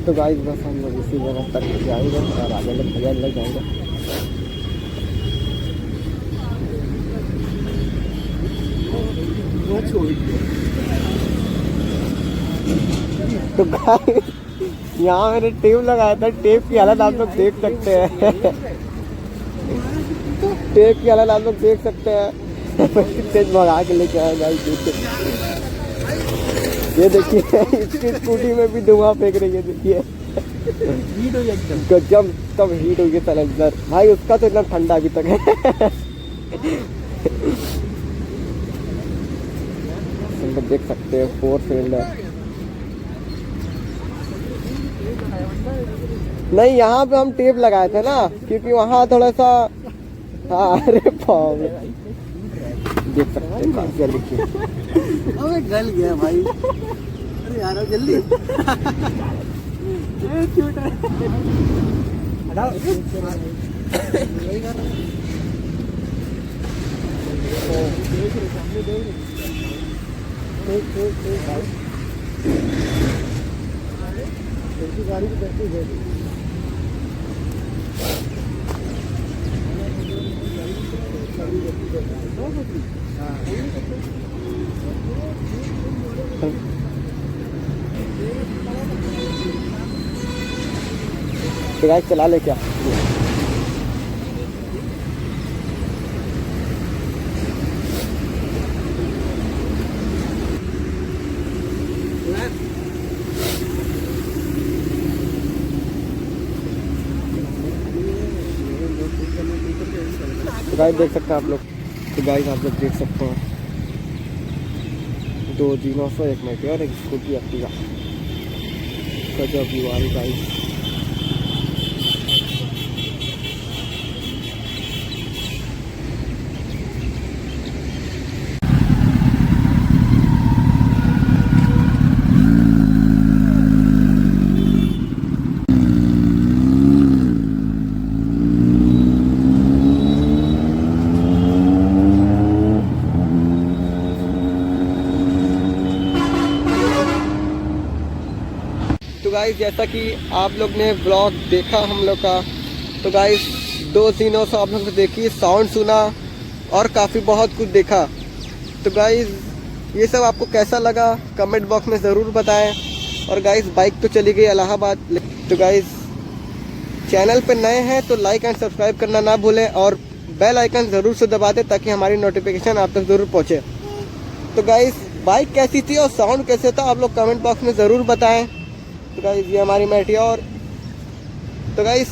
तो गाइस बस हम लोग इसी जगह तक जाएंगे और आगे लग जाएंगे। तो गाइस यहाँ मैंने टेप लगाया था, टेप की हालत आप लोग देख सकते हैं। टेप की हालत आप लोग देख सकते हैं। तेज भगा के लेके आया गाइस। ये देखिए इसकी स्कूटी में भी धुआं फेंक रही है। देखिए हीट हो गई, गजब तब हीट होगी सलेंसर भाई। उसका तो इतना ठंडा अभी तक है। देख सकते हैं 4 सिलेंडर। नहीं यहाँ पे हम टेप लगाए थे ना, क्योंकि वहाँ थोड़ा सा अरे देख सकते हैं। देखिए अबे गल गया भाई। अरे यार जल्दी गाड़ी की बैटरी है। तो गाइस चला ले क्या? तो गाइस देख सकते हैं आप लोग। तो गाइस आप लोग देख सकते हैं 2 जीनोसो, एक मेटेर, एक स्कूटी एक्टिवा। गजब व्यू आ रही गाइस। तो गाइस जैसा कि आप लोग ने ब्लॉग देखा हम लोग का, तो गाइस 2 जीनोसो आप लोग ने देखी, साउंड सुना और काफ़ी बहुत कुछ देखा। तो गाइस ये सब आपको कैसा लगा कमेंट बॉक्स में ज़रूर बताएं। और गाइस बाइक तो चली गई इलाहाबाद। तो गाइस चैनल पे नए हैं तो लाइक एंड सब्सक्राइब करना ना भूलें और बेल आइकन ज़रूर से दबा दें ताकि हमारी नोटिफिकेशन आप तक ज़रूर पहुँचे। तो गाइस बाइक कैसी थी और साउंड कैसे था आप लोग कमेंट बॉक्स में ज़रूर बताएं। तो गाइस ये हमारी मेटियोर। तो गाइस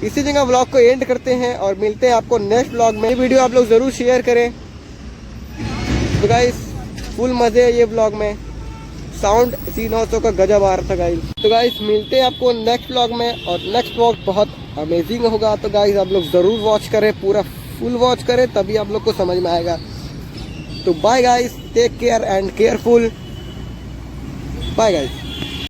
इसी जगह व्लॉग को एंड करते हैं और मिलते हैं आपको नेक्स्ट व्लॉग में। ये वीडियो आप लोग ज़रूर शेयर करें। तो गाइस फुल मज़े है ये व्लॉग में, साउंड जीनोसो का गजब आ रहा था गाइस। तो गाइस मिलते हैं आपको नेक्स्ट व्लॉग में और नेक्स्ट व्लॉग बहुत अमेजिंग होगा। तो गाइस आप लोग ज़रूर वॉच करें, पूरा फुल वॉच करें, तभी आप लोग को समझ में आएगा। तो bye guys, take care and careful. Bye guys.